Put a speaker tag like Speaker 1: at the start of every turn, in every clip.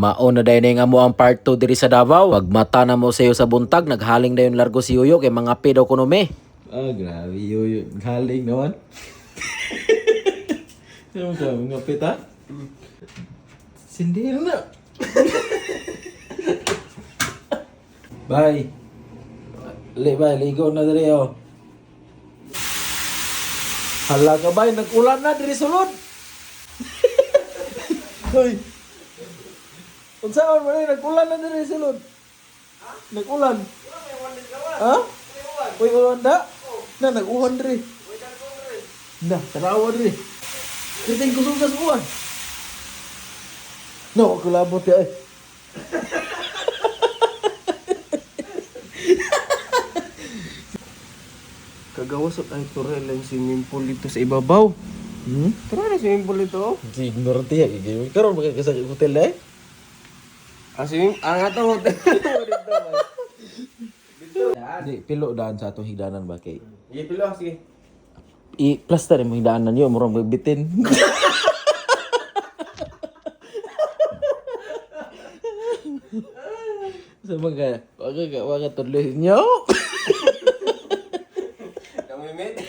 Speaker 1: Mao na dayon nga mo ang part 2 diri sa Davao. Pag mata na mo sayo sa buntag, naghaling dayon largo si Yuyo kay mga pedo kuno me.
Speaker 2: Grabe, Yuyo. Galing naman. Ano ka, mga pita? Sindi na. Bye. Bye, ligo na dali oh. Hala ka bay, nag-ulan na diri sulod. Hoy. Unsaon man nag-ulan na diri sulod? Nag-ulan. Ha? Uy, ulan da? Na, nag-uwan diri. Na, tanawa diri. Kriting kusog sa uwan. No, kulabot ya eh.
Speaker 3: Kagawas ay turel ang swimming pool dito sa ibabaw. Tara na swimming pool dito.
Speaker 2: Si ignorante ya, gigawin. Karon makikasa hotel eh.
Speaker 3: Ang atong hotel dito.
Speaker 2: Di, pilo daan sa atong higdanan ba kay?
Speaker 3: Sige, pilo, sige.
Speaker 2: I-plaster mo higdaanan yun, murang magbitin. Sa mga, wag ka tuloy nyo.
Speaker 3: Kamimit.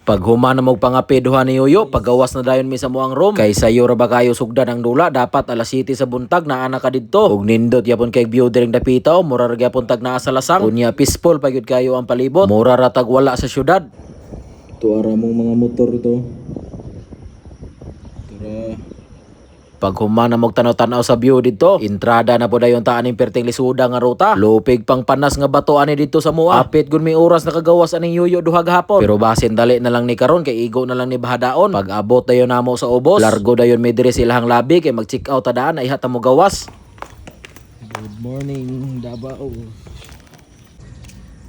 Speaker 1: Pag human na magpangapeduhan ni Yuyo, paggawas na dayon mi sa muang room. Kay sayo ra ba kayo sugdan ang dula, dapat alas 7 sa buntag na ana ka didto. Ug nindot yapon kay view diring dapitaw, mura ra gyapon tag naa sa lasang. Unya peaceful pagyud kayo ang palibot. Mura ra tag wala sa syudad.
Speaker 2: Tuara mong mga motor ito. Tara.
Speaker 1: Pag human na magtanaw-tanaw sa view dito, entrada na po dayon taan ning perting lisuda nga ruta. Lupig pang panas nga bato ani dito sa mua. Apit gun may oras nakagawas aning Yuyo duha gahapon. Pero basin dali na lang ni karon kay igo na lang ni bahadaon. Pag abot dayon namo sa ubos, largo dayon may diri silahang labi kay mag-check out tadaan ay hata mo gawas.
Speaker 2: Good morning, Davao.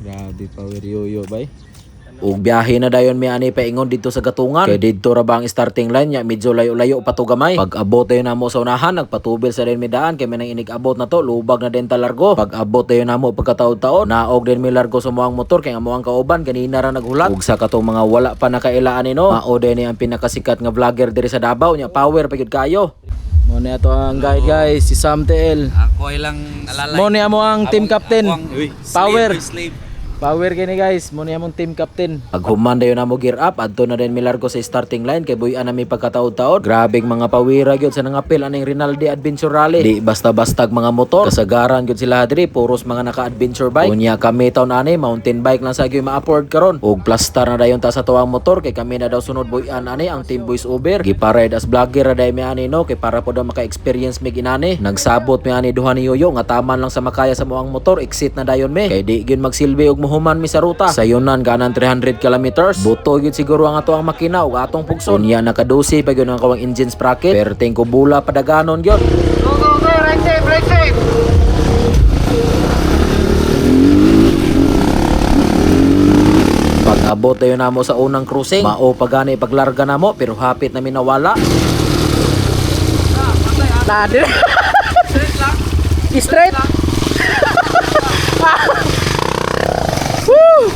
Speaker 2: Grabe power Yuyo, bay.
Speaker 1: Ug biyahe na dayon mi ani paingon dito sa Gatungan. Kay didto ra ba ang starting line nya medyo layo-layo pa to gamay. Pag abot dayon namo sa unahan, nagpatubil sa din mi daan kay may inig abot na to, lubag na din ta largo. Pag abot dayon namo pagkataon-taon, naog din mi largo sa muang motor kay ang muang kauban ganina ra naghulat. Ug sa katong mga wala pa nakailaan no, mao din ang pinakasikat nga vlogger diri sa Davao nya, power pa gyud kayo.
Speaker 2: Mo ni ato ang guide guys, si Sam TL.
Speaker 3: Ako ay lang alalay.
Speaker 2: Mo ni amo ang team captain. Power.
Speaker 3: Slave.
Speaker 2: Power kini guys, mo ni among team captain.
Speaker 1: Pag human dayon namo gear up, adto na din mi largo sa starting line kay buy-an na mi pagkataon-taon. Grabeng mga pawira gyud sa nangapil aning Rinaldi Adventure Rally. Di basta-bastag mga motor, kasagaran gyud sila diri, puros mga naka-adventure bike. Unya kami taon ani mountain bike lang sa gyud ma-afford karon. Ug plastar na dayon ta sa tuwang motor kay kami na daw sunod buy-an ani ang team voice over. Giparade as vlogger ra dayon mi ani no kay para po daw maka-experience mi ginani. Nagsabot mi ani duha ni Yuyo nga taman lang sa makaya sa muang motor, exit na dayon mi. Kay di gyud magsilbi og human mi sa ruta. Sayunan ganan 300 kilometers. Buto gyud siguro ang ato ang makina ug atong pugson. Unya nakadusi pa gyud ang kawang engine sprocket. Perting ko bula padaganon gyud.
Speaker 3: Go, right safe, right safe.
Speaker 1: Pag abot dayon namo sa unang cruising, mao pagani paglarga namo pero hapit na minawala.
Speaker 2: Tadi. Straight.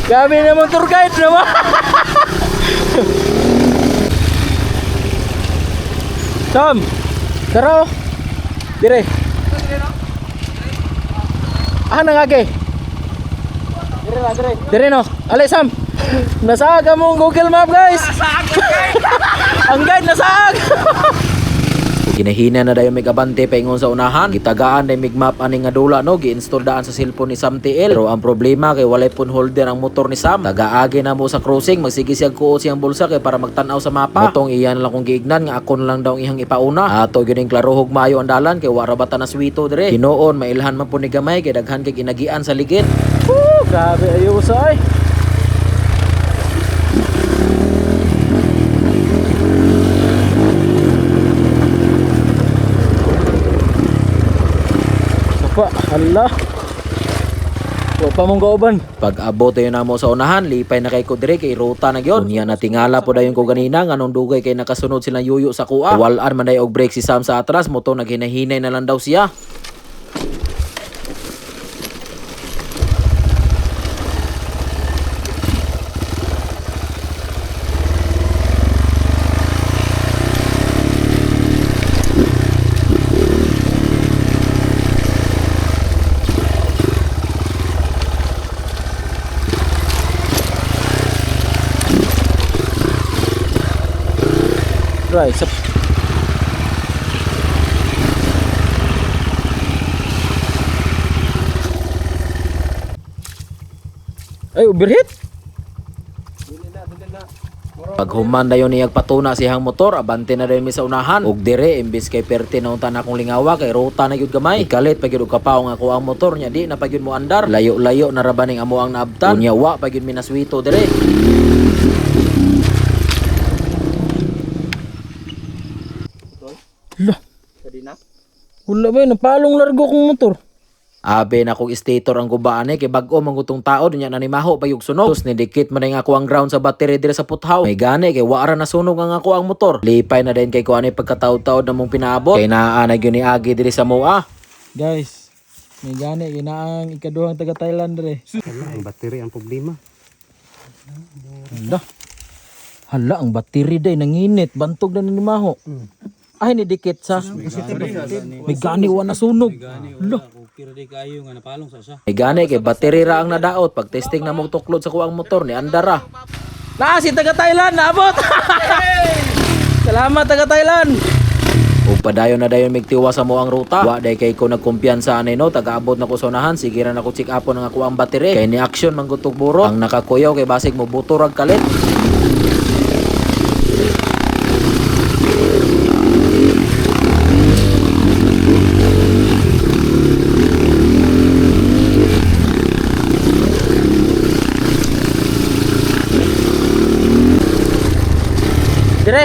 Speaker 2: Kami na motor guide naman. Tom, tara. Dire. Nangage. Dire na, dire. Dire no. Ale Sam. Nasag mo Google Map guys. Ang guide nasag.
Speaker 1: Ginahina na dayon may kabante paingon sa unahan. Gitagaan day migmap ani nga dula no, gi-install daan sa cellphone ni Sam TL. Pero ang problema kay walay phone holder ang motor ni Sam. Tagaagi na mo sa cruising, magsige siyang kuot siyang bulsa kay para magtan-aw sa mapa. Motong iyan lang kung giignan nga ako na lang daw ihang ipauna. Ato gyud ning klarohog maayo ang dalan kay wara bata na swito dire. Hinoon mailhan man po ni gamay kay daghan kay ginagian sa ligid.
Speaker 2: Grabe ayos ay. Allah. Wa pa mong kauban.
Speaker 1: Pag abot dayon namo sa unahan, lipay na kay ko dire kay ruta na gyud. Unya natingala po dayon ko ganina nganong dugay kay nakasunod silang Yuyo sa kuha. Walaan man day og brake si Sam sa atras, moto naghinahinay na lang daw siya.
Speaker 2: try. Ay, overheat?
Speaker 1: Pag human dayon niyag patuna siyang motor, abante na dayon mi sa unahan. Ug dire imbis kay perte na unta na akong lingawa kay ruta na gyud gamay. Ikalit pag gyud og kapaw nga ako ang motor nya di na pag gyud mo andar. Layo-layo na rabaning amo ang naabtan. Unya wa pag gyud mi naswito dire.
Speaker 2: Lah,
Speaker 3: Kadina?
Speaker 2: wala ba yun, napalong largo kong motor.
Speaker 1: Abe na kong stator ang gubaan kay bag-o mangutong tao dunya na nimaho payug sunog. Sus nidikit man ako ang ground sa battery dire sa puthaw. May gani kay wara na sunog ang ako ang motor. Lipay na din kay ko ani pagkataod-taod na mong pinaabot. Kay naa na gyud ni agi dire sa moa.
Speaker 2: Guys, may gani, ginaang ikaduhang taga Thailand re.
Speaker 3: Ang battery ang problema.
Speaker 2: Hala. Hala, ang battery day nanginit, bantog na nanimaho. Ay, nidikit sa. May gani wa nasunog. Hala.
Speaker 1: May gani kay battery ra ang nadaot pag testing na mong tuklod sa kuang motor ni andara.
Speaker 2: Na si taga Thailand naabot. Salamat taga Thailand.
Speaker 1: Ug padayon na dayon migtiwa sa mo ang ruta. Wa day kay ko nagkumpiyansa ani no, taga-abot na ko sa unahan, sige ra na ko check upon ang ako ang battery. Kay ni action manggutog buro. Ang nakakuyaw kay basig mo buto rag kalit.
Speaker 2: Dire.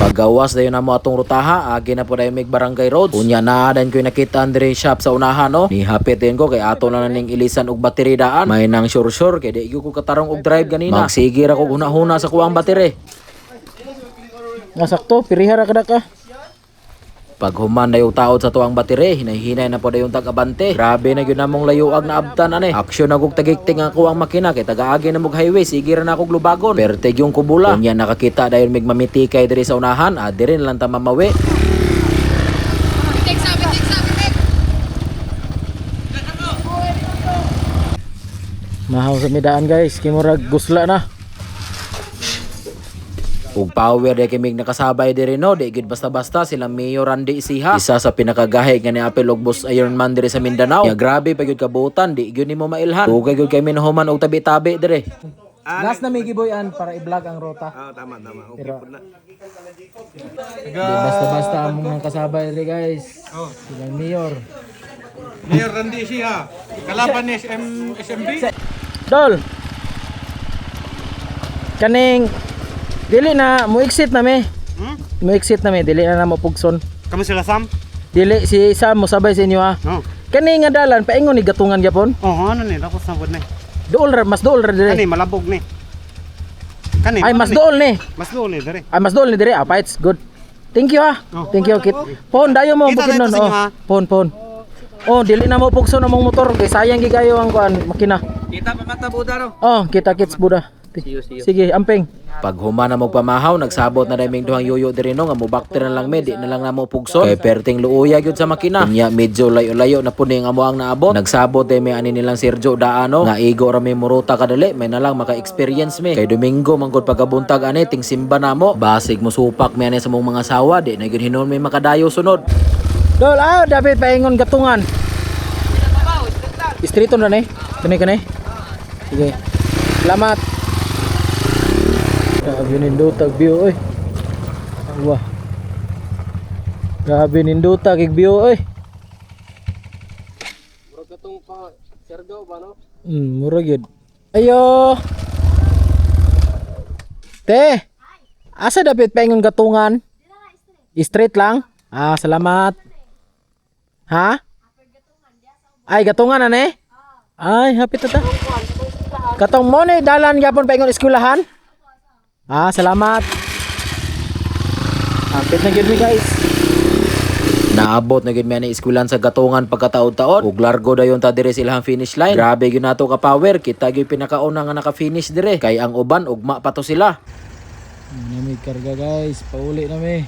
Speaker 1: Paggawas dayon na mo atong rutaha, agi na po dayon mig barangay roads. Unya na dan ko nakita andre shop sa unahan no. Ni hapit din ko kay ato na ning ilisan og battery daan. May nang sure kay di ko katarong og drive ganina. Magsige ra ko hunahuna sa kuang battery.
Speaker 2: Nga sakto, pirihara kada ka.
Speaker 1: Pag human dayon taod sa tuang battery, hinay-hinay na po dayon tag-abante. Grabe na gyud namong layuag na abtan ani. Aksyon na kog tagikting ang kuang makina kay tagaagi na mog highway, sige ra na kog lubagon. Perteg yung kubula. Unya nakakita dayon mig mamitikay diri sa unahan, adiri na lang ta mamawi.
Speaker 2: Mahaw sa midaan guys, kimurag gusla na.
Speaker 1: Ug power de kimig nakasabay diri no, di gid basta-basta silang Mayor Randy Isiha, isa sa pinakagahi nga ni apel og boss Ironman diri sa Mindanao. Ya grabe pa gyud kabutan, di gyud nimo mailhan. Dugay gyud kay minuhuman og tabi-tabi diri.
Speaker 2: Last na may giboyan para i-vlog ang rota.
Speaker 3: Tama. Okay po na.
Speaker 2: Di basta-basta among kasabay diri guys. Silang Mayor.
Speaker 4: Mayor Randy siya. Kalaban ni SMB.
Speaker 2: Dol. Kaning dili na mo exit na me. Mo exit na me, dili na mo pugson.
Speaker 3: Kamu sila Sam?
Speaker 2: Dili si Sam mo sabay sa inyo ha.
Speaker 3: No.
Speaker 2: Kani nga dalan paingon ni gatungan gyapon.
Speaker 3: Oh, ano ni? Tapos na pod ni.
Speaker 2: Mas dool ra dire.
Speaker 3: Kani malabog ni. Kani.
Speaker 2: Ay mas dool ni.
Speaker 3: Mas dool ni dere.
Speaker 2: Ay mas dool ni dire. Ah, fights good. Thank you ha.
Speaker 3: Oh.
Speaker 2: Thank you kit. Pon dayo mo
Speaker 3: Kita
Speaker 2: bukin
Speaker 3: na ito
Speaker 2: nun.
Speaker 3: sa inyo, ha?
Speaker 2: Pon. Oh, dili na mo pugson among motor kay sayang gigayo ang kuan makina.
Speaker 3: Kita pa mata buda no.
Speaker 2: Oh, kita kits buda. Sige, amping.
Speaker 1: Pag human na magpamahaw, nagsabot na daming duhang yoyo diri no nga mobakter na lang me, di na lang namo pugson. Kay perting luuya gyud sa makina. Nya medyo layo-layo na pud ning amo ang naabot. Nagsabot day may ani nilang Sergio Daano nga igo ra may muruta kadali, may nalang maka-experience me. Kay Domingo manggod pagkabuntag ani ting simba namo. Basig mo supak me ani sa mong mga sawa, di na gyud hinon may makadayo sunod.
Speaker 2: Dol, dapat paingon gatungan. Istrito na ni. Kani. Sige. Salamat. Grabe nindutag view oy. Wah. Grabe nindutag kig view oy.
Speaker 3: Murag katong pa Sergio ba no?
Speaker 2: Murag yun. Ayo. Te. Asa dapat paingon gatungan? Straight lang? Salamat. Ha? Ay, gatungan na ne? Ay, hapit ta. Katong mo ni dalan gyapon paingon eskwelahan? Salamat. Hapit na gyud mi guys.
Speaker 1: Naabot na gyud mi ani eskwelahan sa Gatungan pagkataon-taon ug largo dayon ta dire sa ilang finish line. Grabe gyud nato ka power, kita gyud pinakauna nga naka-finish dire kay ang uban ugma pa to sila.
Speaker 2: Nami karga guys, pauli na mi.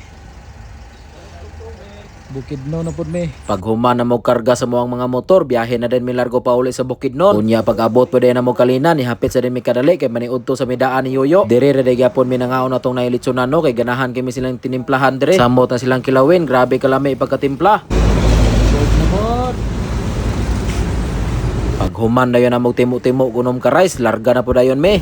Speaker 2: Bukidnon na pud mi.
Speaker 1: Pag human na mo karga sa moang mga motor, biyahe na din mi largo pa uli sa Bukidnon. Unya pag abot pa din na mo kalina, ni hapit sa din mi kadali kay maniudto sa midaan ni Yoyo. Dire ra gyapon mi nangaon atong nailitsunan no kay ganahan kami silang tinimplahan dire. Samot na silang kilawin, grabe kalami pagkatimpla.
Speaker 2: Good na pod.
Speaker 1: Pag human dayon na mo timo-timo kunom ka rice, larga na po dayon mi.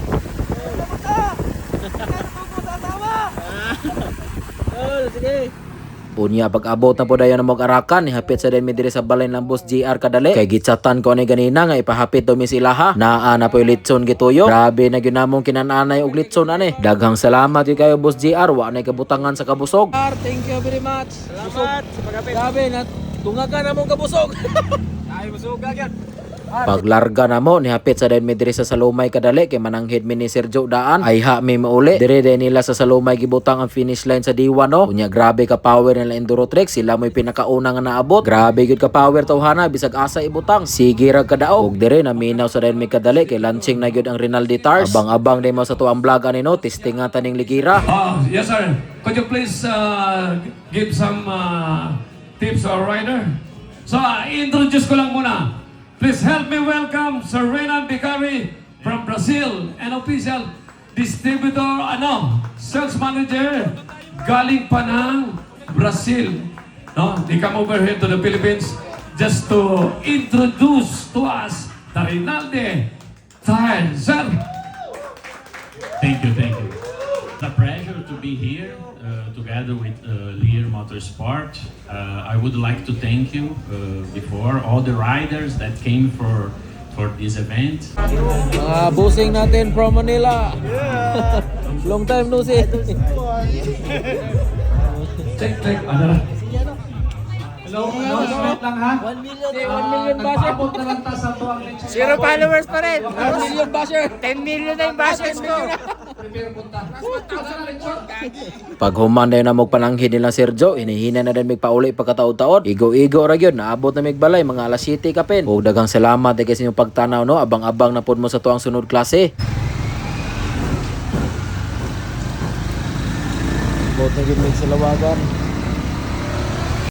Speaker 1: Unya pag abot na po dayon na mag-arakan, hapit sa din mi dire sa balay ng Boss GR kadali. Kay gitsatan ko ni ganina nga ipahapit do mi sila ha. Naa na po yung litson gituyo. Grabe na gyud namong kinananay og litson ani. Daghang salamat gyud kayo Boss GR, wa nay kabutangan sa kabusog.
Speaker 2: Thank you very much.
Speaker 3: Salamat sa pagkapit.
Speaker 2: Grabe na tungagan na mong kabusog.
Speaker 3: Ay, musuga yan.
Speaker 1: Pag larga na mo, nihapit sa din mi dire sa Salumay kadali kay mananghid mi ni Sergio Daan. Ay ha mi mauli. Dire din nila sa Salumay gibutang ang finish line sa D1 no. Unya grabe ka power nila Enduro Trek, sila mo'y pinakauna nga naabot. Grabe gyud ka power tawhana bisag asa ibutang. Sige ra kadao. Ug dire naminaw sa din mi kadali kay launching na gyud ang Rinaldi Tars. Abang-abang din mo sa tuang vlog ani no, testing nga taning ligira.
Speaker 5: Yes, sir. Could you please give some tips to our rider? So, introduce ko lang muna. Please help me welcome Sir Renan Bicari from Brazil and official distributor, sales manager galing pa ng Brazil. No, they come over here to the Philippines just to introduce to us the Rinaldi Tire. Sir,
Speaker 6: Thank you, thank you. It's a pleasure to be here together with Lear Motorsport. I would like to thank you before all the riders that came for this event.
Speaker 2: Mga busing natin from Manila. Long time no see.
Speaker 5: check.
Speaker 4: Hello, announcement lang ha.
Speaker 2: 1 million basher.
Speaker 4: Nagpaabot na lang ta sa tuwang leche.
Speaker 3: 0 followers pa rin.
Speaker 2: 1 million basher.
Speaker 3: 10 million na yung bashers ko.
Speaker 4: Prepare punta.
Speaker 1: Pag human dayon na mo pananghid nila Sergio, hinihina na din mig pauli pagkataon-taon. Igo-igo ra gyud, naabot na mig balay mga alas 7 kapin. Ug daghang salamat kay sa inyong pagtanaw no, abang-abang na pud mo sa tuang sunod klase.
Speaker 2: Bot na gyud mig sa lawagan.